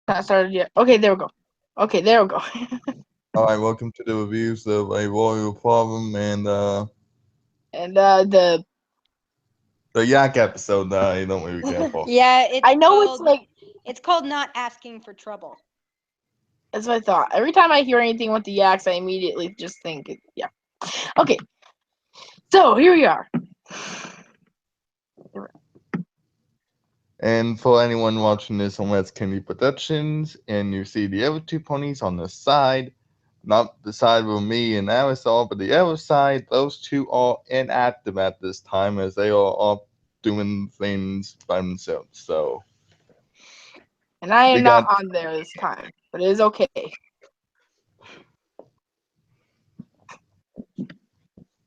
Not started yet. Okay, there we go. Okay, there we go. Alright, welcome to the reviews of A Royal Problem and And the Yak episode that I don't really care for. Yeah, I know it's like it's called Not Asking for Trouble. that's what I thought. Every time I hear anything with the yaks, I immediately just think, yeah. Okay, so here we are. And for anyone watching this on Let's Candy Productions, and you see the other two ponies on the side, not the side with me and Aerosol, but the other side, those two are inactive at this time as they are off doing things by themselves. So, And I am we not got on there this time, but it is okay.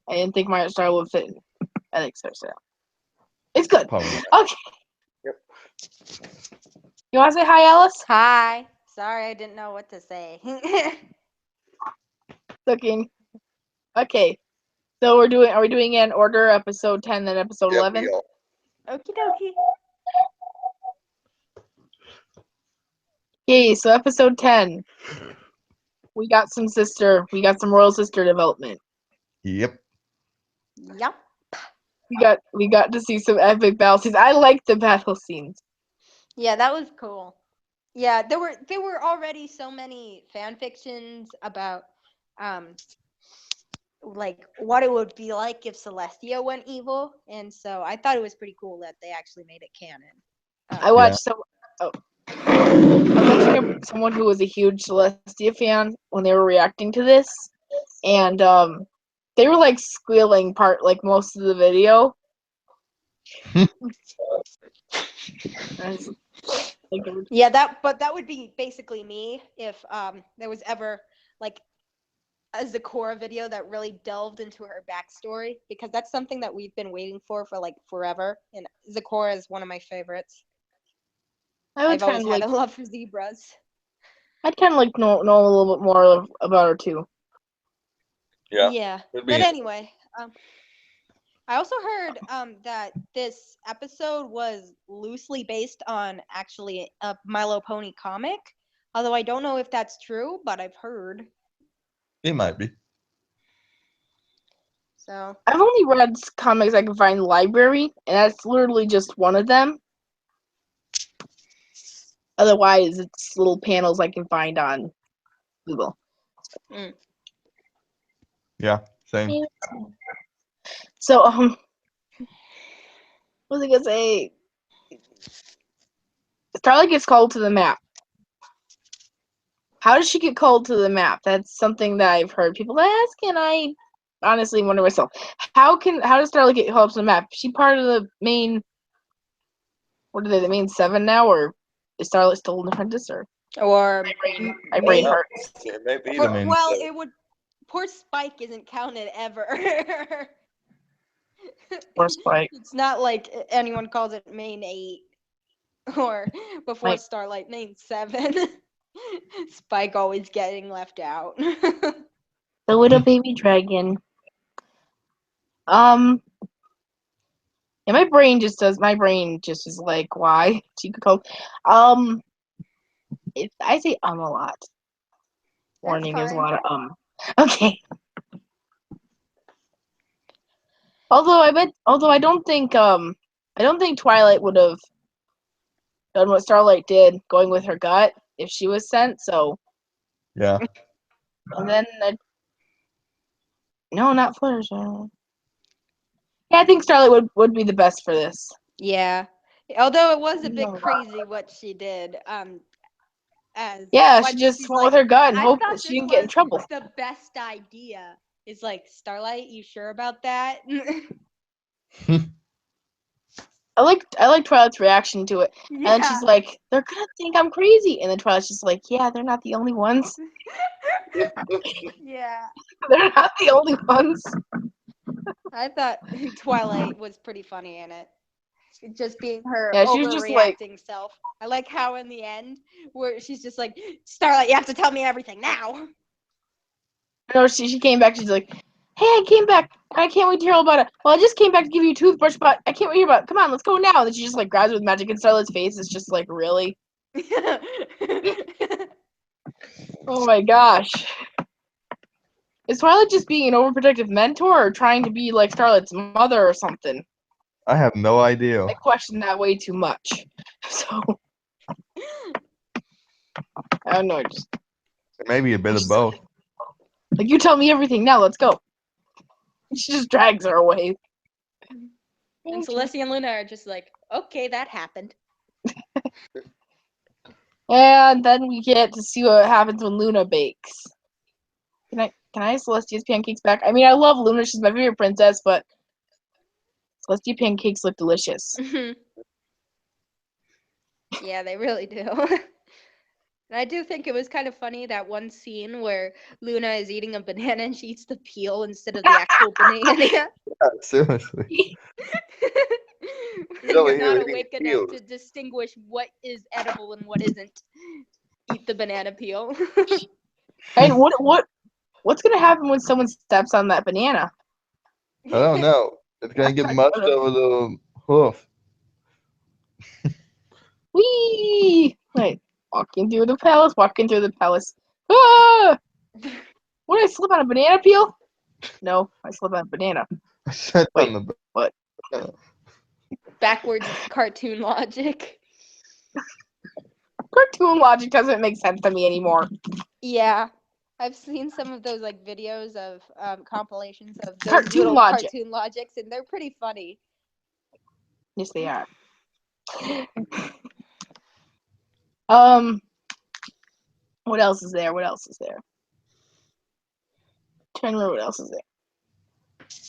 I didn't think my style would fit. I think so. It's good. probably. Okay. Yep. You want to say hi, Alice? Hi. Sorry, I didn't know what to say. Looking. Okay. So are we doing in order, episode 10, then episode 11? We are. Okie dokie. Okay, so episode 10. We got some royal sister development. Yep. Yep. We got to see some epic battle scenes. I like the battle scenes. Yeah, that was cool. Yeah, there were already so many fan fictions about like what it would be like if Celestia went evil, and so I thought it was pretty cool that they actually made it canon. I watched I was watching someone who was a huge Celestia fan when they were reacting to this, and they were like squealing most of the video. Yeah, that would be basically me if there was ever like a Zecora video that really delved into her backstory, because that's something that we've been waiting for like forever, and Zecora is one of my favorites. I've always had a love for zebras. I'd kind of like know a little bit more about her too. Yeah. But anyway, I also heard that this episode was loosely based on actually a My Little Pony comic, although I don't know if that's true, but I've heard. It might be. So I've only read comics I can find in the library, and that's literally just one of them. Otherwise, it's little panels I can find on Google. Yeah, same. So, what was I gonna say? Starlight gets called to the map. How does she get called to the map? That's something that I've heard people ask, and I honestly wonder myself. How does Starlight get called to the map? Is she part of the main? What are they? The main 7 now, or is Starlight still an apprentice? Or my brain hurts. Yeah, it may be the main. Well, it would. Poor Spike isn't counted ever. Poor Spike. It's not like anyone calls it main 8 or before Starlight main 7. Spike always getting left out. The little baby dragon. Yeah, my brain just is like, why? She could call. I say a lot. Warning is a lot of Okay. Although I don't think Twilight would have done what Starlight did, going with her gut if she was sent. So yeah. And then no, not Fluttershy. Yeah, I think Starlight would be the best for this. Yeah, although it was a bit crazy what she did. She just went with her gut and hoped that she didn't get in trouble. The best idea is like, Starlight, you sure about that? I like Twilight's reaction to it. Yeah. And then she's like, they're gonna think I'm crazy. And then Twilight's just like, yeah, they're not the only ones. Yeah. They're not the only ones. I thought Twilight was pretty funny in it. Just being her she was just overreacting self. I like how in the end, where she's just like, Starlight, you have to tell me everything now. No, she came back. She's like, hey, I came back. I can't wait to hear all about it. Well, I just came back to give you a toothbrush, but I can't wait to hear about it. Come on, let's go now. And then she just like grabs it with Magic, and Starlight's face is just like, really? Oh my gosh. Is Twilight just being an overprotective mentor or trying to be like Starlight's mother or something? I have no idea. I question that way too much. So I don't know. Just, Maybe a bit of both. like you tell me everything now. Let's go. She just drags her away. And Celestia and Luna are just like, okay, that happened. And then we get to see what happens when Luna bakes. Can I have Celestia's pancakes back? I mean, I love Luna. She's my favorite princess, but Celestia pancakes look delicious. Yeah, they really do. And I do think it was kind of funny that one scene where Luna is eating a banana and she eats the peel instead of the actual banana. Yeah, seriously. When over you're here not eating awake enough peels. to distinguish what is edible and what isn't. Eat the banana peel. And what's gonna happen when someone steps on that banana? I don't know. It's gonna get mushed over the hoof. Whee! Right, walking through the palace. Ah! What did I slip on a banana peel? No, I slipped on a banana. I said Wait, on the what? Backwards cartoon logic. Cartoon logic doesn't make sense to me anymore. Yeah. I've seen some of those like videos of compilations of those Cartoon little logic. cartoon logics, and they're pretty funny. Yes, they are. What else is there? Trying to remember what else is there.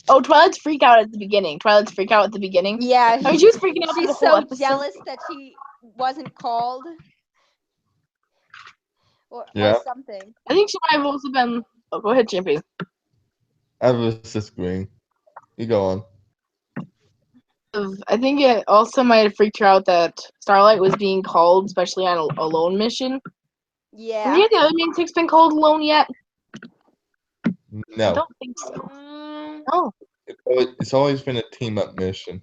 Oh, Twilight's freak out at the beginning. Yeah, I mean, she was freaking out for the she's whole so episode. jealous that she wasn't called, or something. I think she might have also been. Oh, go ahead, Champagne. I was disagreeing. You go on. I think it also might have freaked her out that Starlight was being called, especially on a lone mission. Yeah. Have any of the other main six been called alone yet? I No. don't think so. No. It's always been a team up mission.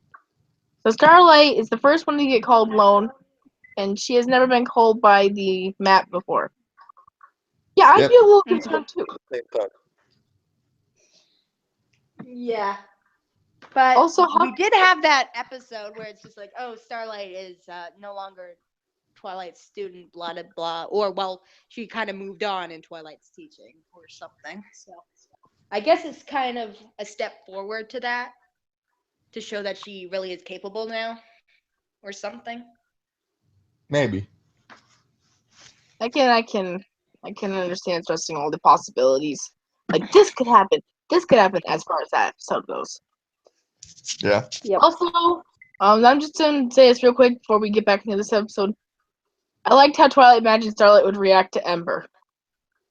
So Starlight is the first one to get called lone, and she has never been called by the map before. Yeah, I'd be a little concerned too. Yeah. But Also, we did have that episode where it's just like, oh, Starlight is no longer Twilight's student, blah, blah, blah. Or, well, she kind of moved on in Twilight's teaching or something. So I guess it's kind of a step forward to that, to show that she really is capable now or something. Maybe. I can understand stressing all the possibilities. Like this could happen as far as that episode goes. Yeah. Yep. Also, I'm just gonna say this real quick before we get back into this episode. I liked how Twilight imagined Starlight would react to Ember.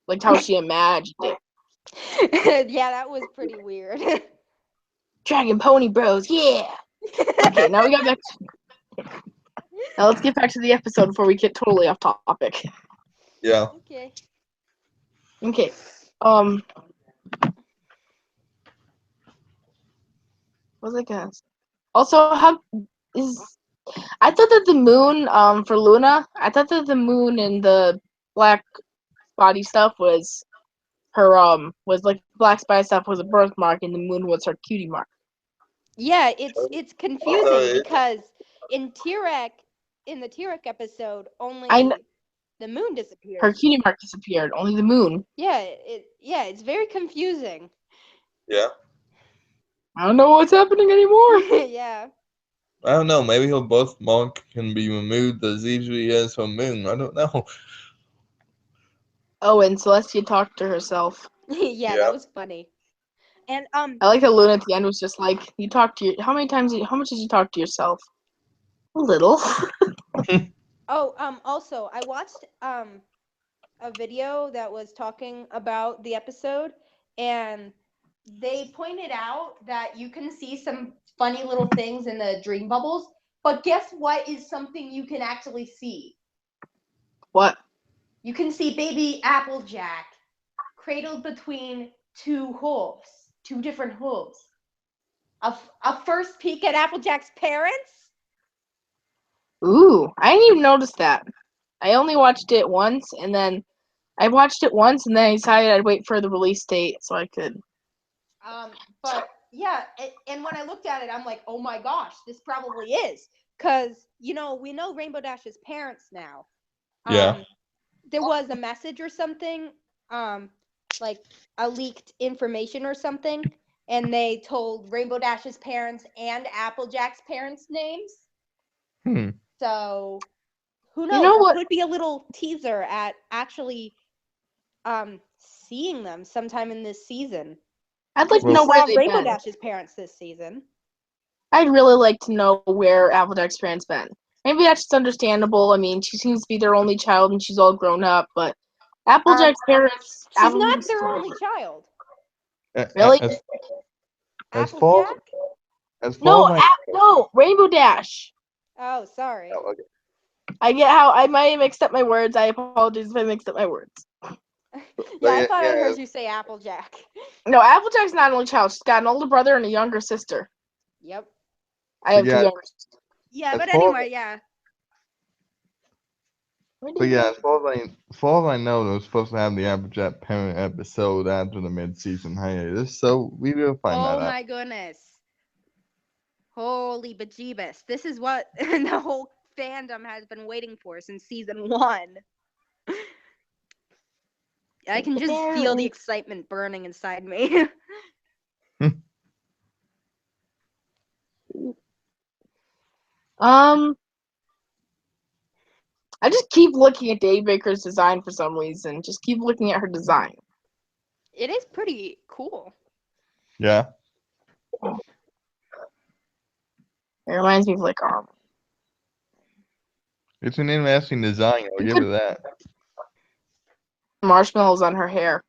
Like how she imagined it. Yeah, that was pretty weird. Dragon Pony Bros, yeah. Okay, now we got back. Now let's get back to the episode before we get totally off topic. Yeah. Okay. Okay. What was I gonna say? Also, I thought that the moon, for Luna, I thought that the moon and the black body stuff was her, was like black spy stuff was a birthmark and the moon was her cutie mark. Yeah, it's confusing because in the T-Rex episode, only the moon disappeared. Her cutie mark disappeared, only the moon. Yeah, it's very confusing. Yeah. I don't know what's happening anymore. Yeah. I don't know. Maybe her birthmark can be removed as easily as her moon. I don't know. Oh, and Celestia talked to herself. Yeah, that was funny. And I like how Luna at the end was just like, how much did you talk to yourself? A little. Also, I watched a video that was talking about the episode, and they pointed out that you can see some funny little things in the dream bubbles, but guess what is something you can actually see? What? You can see baby Applejack cradled between two different hooves. A first peek at Applejack's parents? Ooh, I didn't even notice that. I only watched it once, and then I watched it once, and then I decided I'd wait for the release date so I could. But yeah, and when I looked at it, I'm like, oh my gosh, this probably is, because we know Rainbow Dash's parents now. Yeah. There was a message or something, like a leaked information or something, and they told Rainbow Dash's parents and Applejack's parents' names. So who knows? You know what? It could be a little teaser at actually seeing them sometime in this season. I'd like to We know where saw they've Rainbow been. Dash's parents this season. I'd really like to know where Applejack's parents been. Maybe that's just understandable. I mean, she seems to be their only child, and she's all grown up. But Applejack's parents. She's not their only child. Really? As far Applejack? as No, far as no, Rainbow Dash. Oh, sorry. oh, okay. I get how I might have mixed up my words. I apologize if I mixed up my words. Yeah, I thought I heard you say Applejack. No, Applejack's not an only child. She's got an older brother and a younger sister. Yep. I have two Yeah. younger sisters. Yeah, As but far- anyway, yeah. But yeah, as far as I know, they're supposed to have the Applejack parent episode after the mid-season hiatus, so we will find that Oh out. my goodness. Holy bejeebus. This is what the whole fandom has been waiting for since season 1. I can just feel the excitement burning inside me. I just keep looking at Daybreaker's design for some reason. Just keep looking at her design. It is pretty cool. Yeah. It reminds me of like It's an interesting design, I'll give it that. marshmallows on her hair.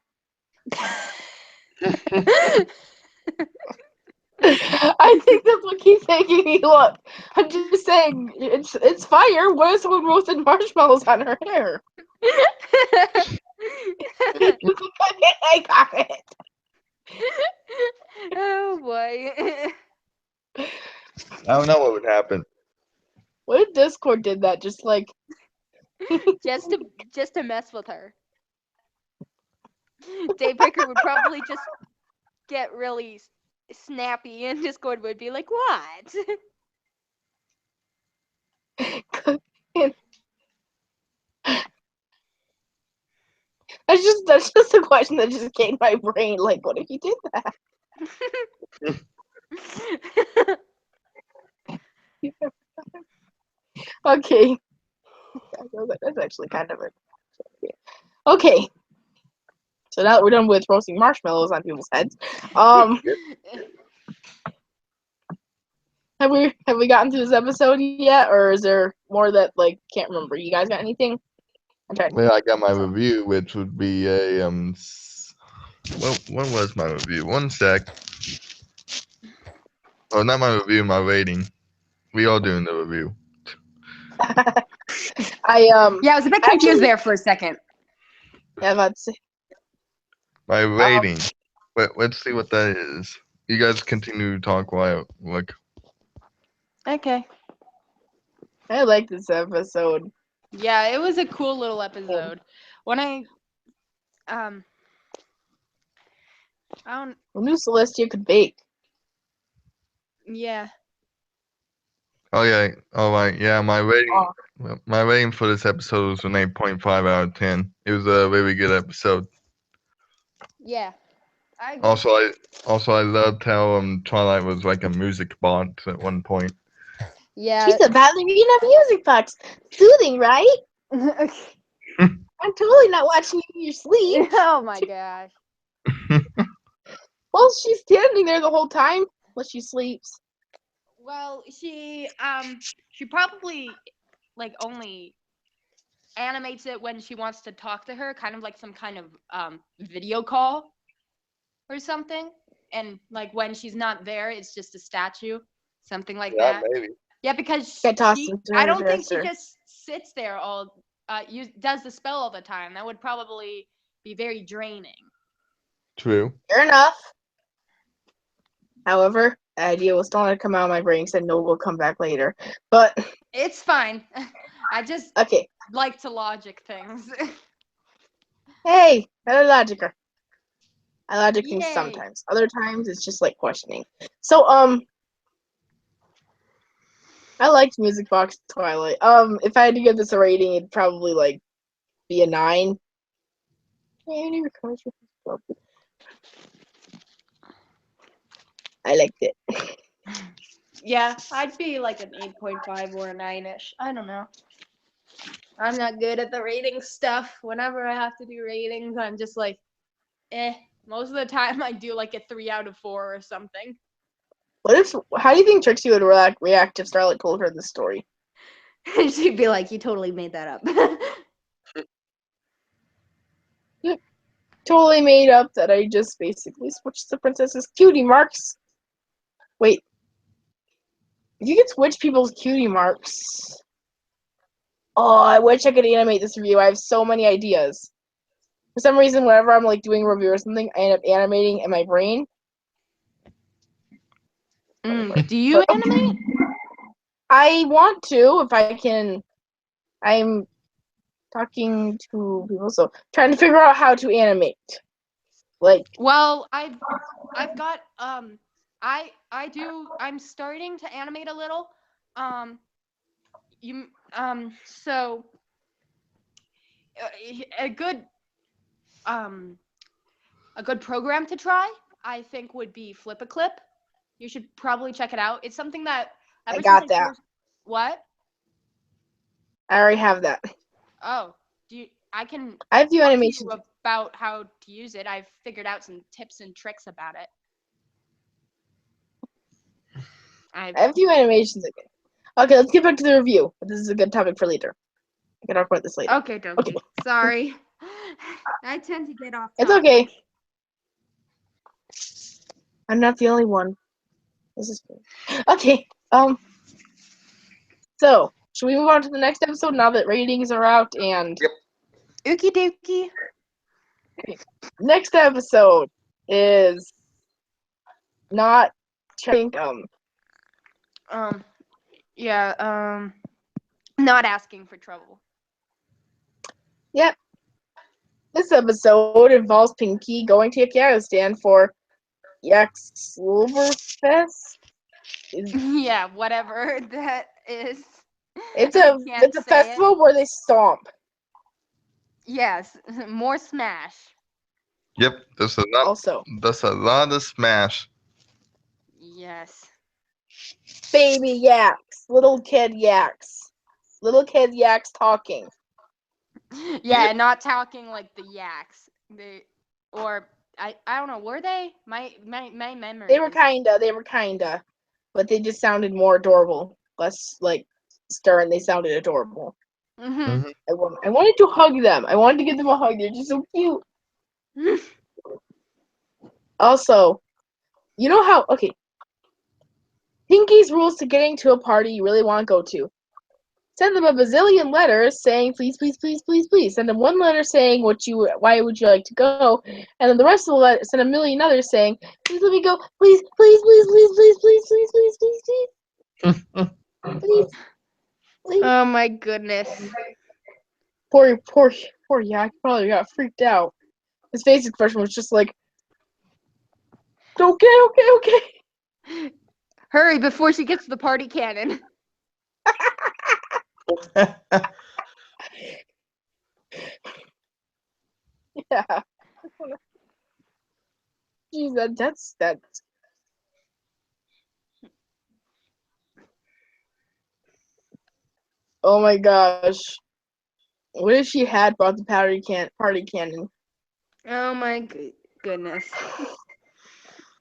I think that's what keeps making me look. I'm just saying, it's fire. What if someone roasted marshmallows on her hair? I got it. Oh boy. I don't know what would happen. What if Discord did that? Just like just to mess with her. Daybreaker would probably just get really snappy, and Discord would be like, "What?" that's just a question that just came to my brain. Like, what if you did that? Okay. That's actually kind of it. Okay. So now that we're done with roasting marshmallows on people's heads, have we gotten to this episode yet, or is there more that like can't remember? You guys got anything? Well, I got my review, which would be a what was my review? One sec. Oh, not my review, my rating. We all doing the review. Yeah, I was a bit confused there for a second. Yeah, that's My rating. Let's see what that is. You guys continue to talk while I look. Okay. I like this episode. Yeah, it was a cool little episode. When I don't. Who knew Celestia could bake? Yeah. Oh yeah. All right. Yeah, my rating for this episode was an 8.5 out of 10. It was a really good episode. Yeah. I agree. Also I loved how Twilight was like a music box at one point. Yeah. She's a ballerina music box. Soothing, right? I'm totally not watching you in your sleep. Oh my gosh. Well, she's standing there the whole time while she sleeps. Well, she probably like only animates it when she wants to talk to her, kind of like some kind of video call or something. And like when she's not there, it's just a statue, something like that. Maybe. Yeah, because I don't think she just sits there does the spell all the time. That would probably be very draining. True. Fair enough. However, the idea was starting to come out of my brain. Said no, we'll come back later. But it's fine. I just like to logic things. Hey, I logic her. I logic things Yay. sometimes. Other times it's just like questioning. So I liked Music Box Twilight. If I had to give this a rating, it'd probably like be a 9. I liked it. Yeah, I'd be like an 8.5 or a 9-ish. I don't know. I'm not good at the rating stuff. Whenever I have to do ratings, I'm just like, eh. Most of the time, I do like a 3 out of 4 or something. How do you think Trixie would react if Starlight told her this story? She'd be like, you totally made that up. Totally made up that I just basically switched the princess's cutie marks. Wait. You can switch people's cutie marks. Oh, I wish I could animate this review. I have so many ideas. For some reason, whenever I'm like doing a review or something, I end up animating in my brain. Do you animate? I want to, if I can. I'm talking to people, so trying to figure out how to animate. Like, well, I've got I'm starting to animate a little. So a good program to try, I think, would be Flip a Clip. You should probably check it out. It's something that I ever got since that. first what? I already have that. Oh, I can I have a few talk to animations. you about how to use it. I've figured out some tips and tricks about it. I have a few animations again. Okay, let's get back to the review. This is a good topic for later. I can talk about this later. Okay, Doki. Sorry. I tend to get off topic. It's okay. I'm not the only one. This is good. Okay. So, should we move on to the next episode now that ratings are out? And Yep. Ookie dookie. Next episode is not checking. Not asking for trouble. Yep. This episode involves Pinky going to Afghanistan for Yaxloverfest. Yeah, whatever that is. It's I a can't say festival where they stomp. Yes, more Smash. Yep, that's a lot of Smash. Yes. Baby yaks, little kid yaks talking. Yeah, Yep. not talking like the yaks. I don't know, were they? My memory. They were kinda, but they just sounded more adorable, less like stern. They sounded adorable. Mm-hmm. I wanted to hug them. I wanted to give them a hug. They're just so cute. Also, you know how Pinky's rules to getting to a party you really want to go to. Send them a bazillion letters saying please, please, please, please, please. Send them one letter saying why would you like to go, and then the rest of the letter send a million others saying please let me go, please, please, please, please, please, please, please, please, please, please, please, please. Oh my goodness. Poor Yak probably got freaked out. His face expression was just like, okay. Hurry before she gets the party cannon. Yeah. Jeez, that's. Oh my gosh. What if she had brought the party cannon? Oh my goodness.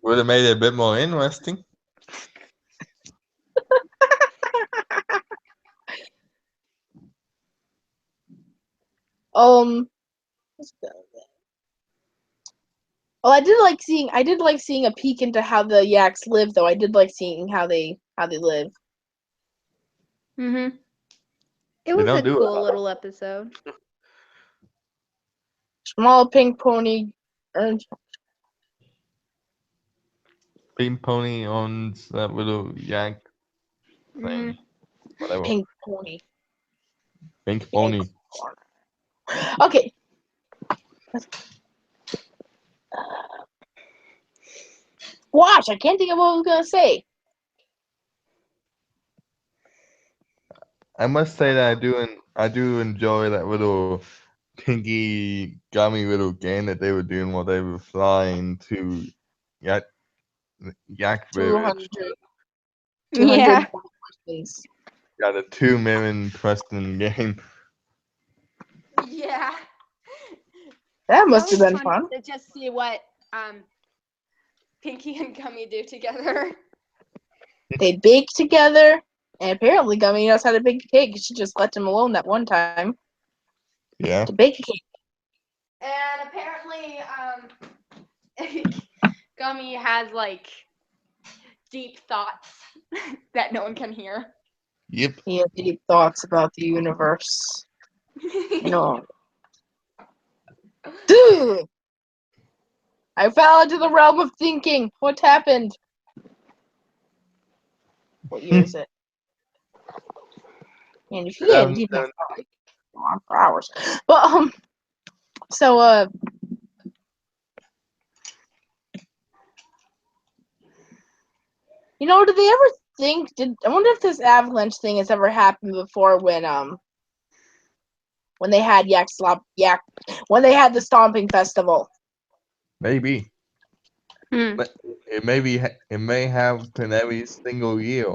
Would have made it a bit more interesting. Oh, I did like seeing a peek into how the yaks live, though. I did like seeing how they live. Mm-hmm. It They was don't a do cool it. little episode. Small pink pony earned Pink Pony owns that little yak thing. Whatever. pink pony. Pink Pony. Okay. Watch, I can't think of what I was gonna say. I must say that I do enjoy that little pinky gummy little game that they were doing while they were flying to Yak Yak Village. 200 Yeah. questions. Got a 2 million question game. Yeah. That It's must have always been fun. to just see what Pinky and Gummy do together. They bake together, and apparently Gummy knows how to bake a cake. She just left him alone that one time Yeah. to bake a cake. And apparently, Gummy has like deep thoughts that no one can hear. Yep. He had deep thoughts about the universe. You know. Dude! I fell into the realm of thinking. What happened? What year is it? And if you can't deep enough, go on for hours. But so you know, did they ever think? I wonder if this avalanche thing has ever happened before when they had when they had the stomping festival. Maybe. Hmm. But it may happen every single year.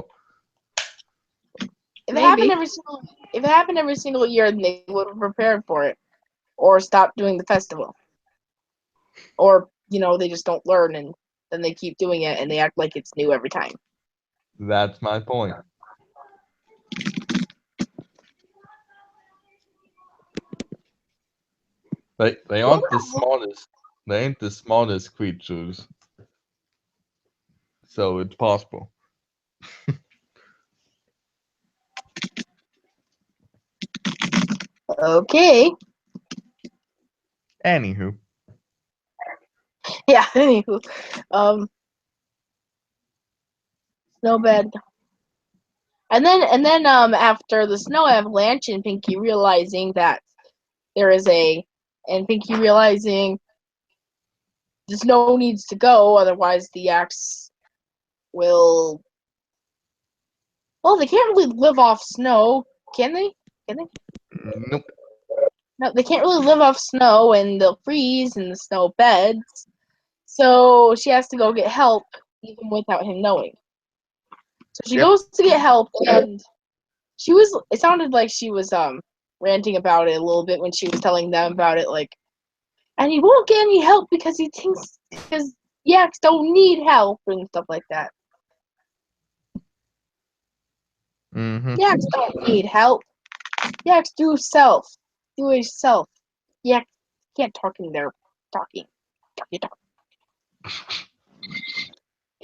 If it Maybe. happened every single year, then they would have prepared for it, or stopped doing the festival, or you know they just don't learn and then they keep doing it and they act like it's new every time. That's my point. They aren't the smartest. They ain't the smartest creatures. So it's possible. Okay. Anywho. Yeah. Anywho, snowbed. And then after the snow avalanche and Pinky realizing that Pinky realizing the snow needs to go, otherwise the axe will. Well, they can't really live off snow, can they? Can they? Nope. No, they can't really live off snow, and they'll freeze in the snow beds. So she has to go get help, even without him knowing. So she goes to get help, and it sounded like she was ranting about it a little bit when she was telling them about it, like, and he won't get any help because yaks don't need help and stuff like that. Mm-hmm. Yaks don't need help. Yaks do it self. Yaks can't talk in there talking. Talk.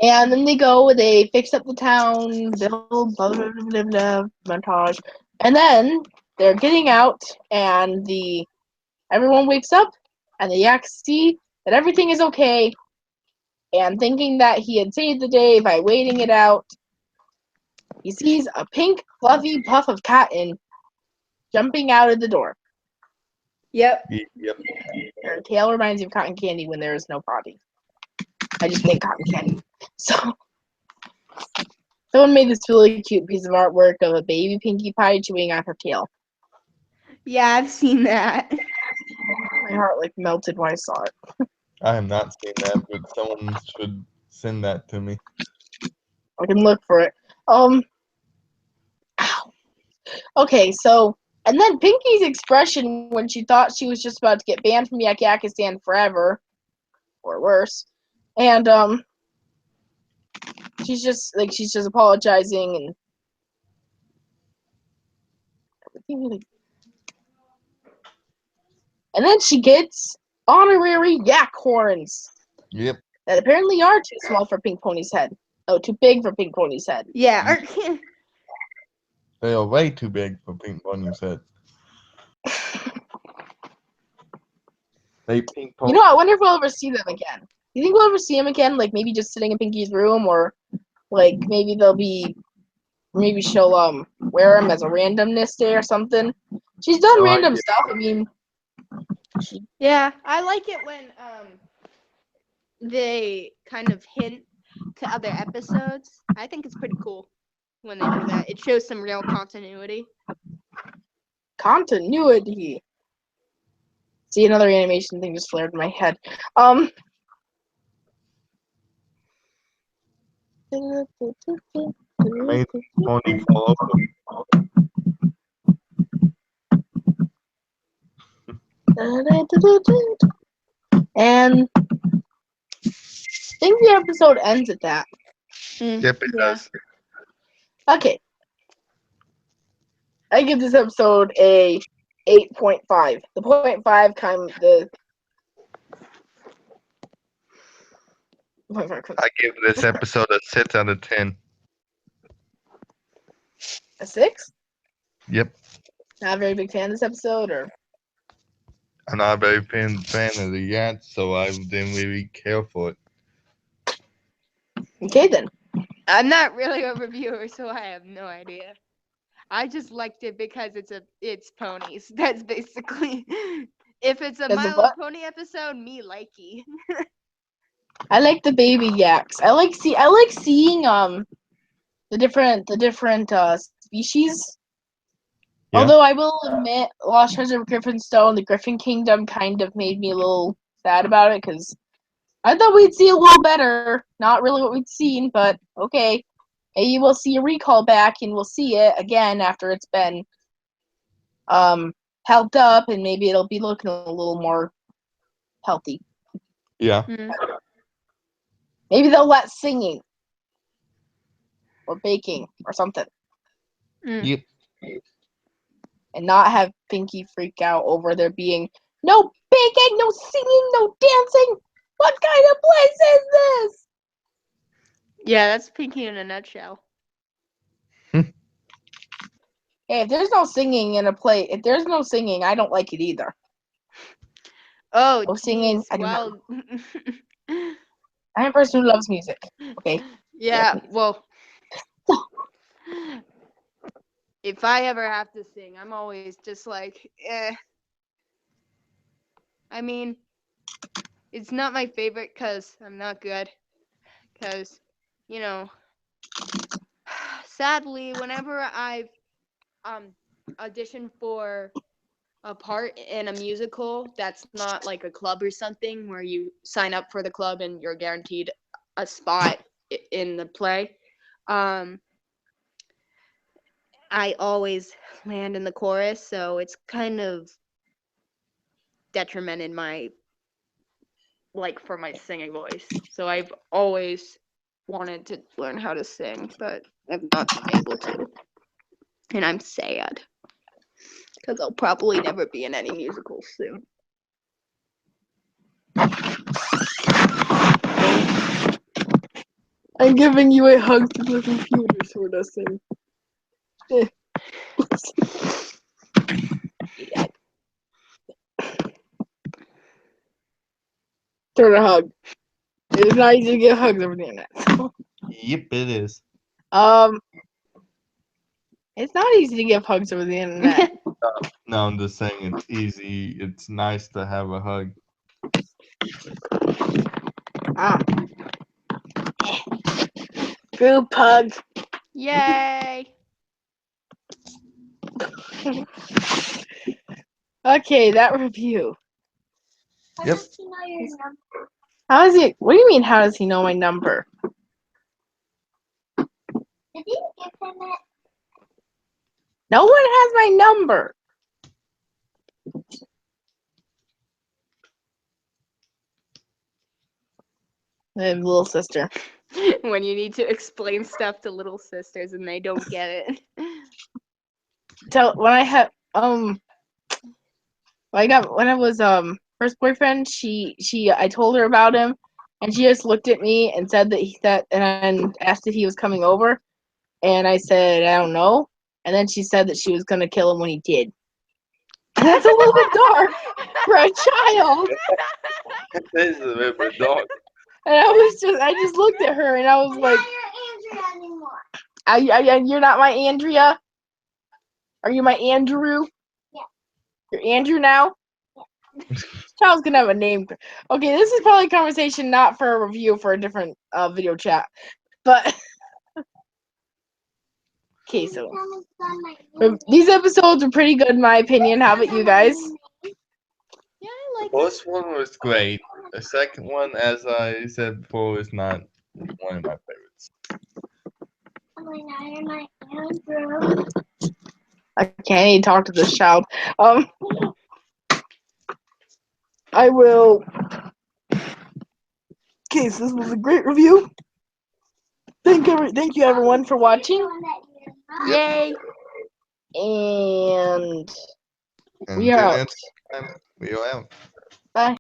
And then they fix up the town, build blah, blah, blah, blah, montage. And then they're getting out, and everyone wakes up, and the yaks see that everything is okay, and thinking that he had saved the day by waiting it out, he sees a pink, fluffy puff of cotton jumping out of the door. Yep. Yep. Her tail reminds me of cotton candy when there is no body. I just think cotton candy. So, someone made this really cute piece of artwork of a baby Pinkie Pie chewing on her tail. Yeah, I've seen that. My heart melted when I saw it. I have not seen that, but someone should send that to me. I can look for it. Ow. Okay, so and then Pinkie's expression when she thought she was just about to get banned from Yakistan forever, or worse, and she's just apologizing and everything. And then she gets honorary yak horns. Yep. That apparently are too small for Pink Pony's head. Oh, too big for Pink Pony's head. Yeah. They are way too big for Pink Pony's head. Pink Pony. You know, I wonder if we'll ever see them again. You think we'll ever see them again? Like maybe just sitting in Pinkie's room, or like maybe she'll wear them as a randomness day or something. She's done No random idea. stuff. I mean, Yeah, I like it when they kind of hint to other episodes. I think it's pretty cool when they do that. It shows some real continuity. Continuity. See, another animation thing just flared in my head. Made pony fall over. And I think the episode ends at that. Yep, it Yeah. does. Okay. I give this episode a 8.5. The 0.5 kind of the 0.5 I give this episode a 6 out of 10. a 6. Yep. Not a very big fan of this episode, or I'm not a very big fan of the yet, so I didn't really care for it. okay then. I'm not really a reviewer, so I have no idea. I just liked it because it's ponies. That's basically if it's a Because My of Little what? Pony episode, me likey. I like the baby yaks. I like seeing the different species. Yeah. Although I will admit, Lost Treasure of Griffinstone, the Griffin Kingdom, kind of made me a little sad about it because I thought we'd see a little better. Not really what we'd seen, but okay. Maybe we'll see a recall back, and we'll see it again after it's been helped up, and maybe it'll be looking a little more healthy. Yeah. Maybe they'll let singing or baking or something, Yep. and not have Pinky freak out over there being no baking, no singing, no dancing. What kind of place is this? Yeah, that's Pinky in a nutshell. Hey, if there's no singing in a play, if there's no singing, I don't like it either. Oh, No singing, geez. I do not. Well, I'm a person who loves music. Okay. yeah. Yes. Well, if I ever have to sing, I'm always just like, eh. I mean, it's not my favorite because I'm not good. Because, you know, sadly, whenever I've auditioned for a part in a musical that's not like a club or something where you sign up for the club and you're guaranteed a spot in the play, I always land in the chorus, so it's kind of detrimented my for my singing voice. So I've always wanted to learn how to sing, but I've not been able to. And I'm sad because I'll probably never be in any musicals soon. I'm giving you a hug to the computer, sort of thing. Yeah. Sort of hug. It's not easy to get hugs over the internet. Yep, it is. It's not easy to give hugs over the internet. No, I'm just saying it's easy. It's nice to have a hug. Group hug. Yay! Okay, that review. Yep. How is it? What do you mean? How does he know my number? No one has my number. I have a little sister. When you need to explain stuff to little sisters and they don't get it. So when I had when I was first boyfriend, I told her about him, and she just looked at me and said and asked if he was coming over, and I said I don't know, and then she said that she was gonna kill him when he did. And that's a little bit dark for a child. This is a little bit dark. And I just looked at her and I was like, you're not my Andrea? Are you my Andrew? Yeah. You're Andrew now? Yeah. Child's gonna have a name. Okay, this is probably a conversation not for a review for a different video chat. But okay, so these episodes are pretty good in my opinion. How about you guys? Yeah, I like The first one was great. The second one, as I said before, is not one of my favorites. I can't even talk to this child. I will. Okay, so this was a great review. Thank you everyone for watching. Yay! And And we are until out. next time, we are out. Bye.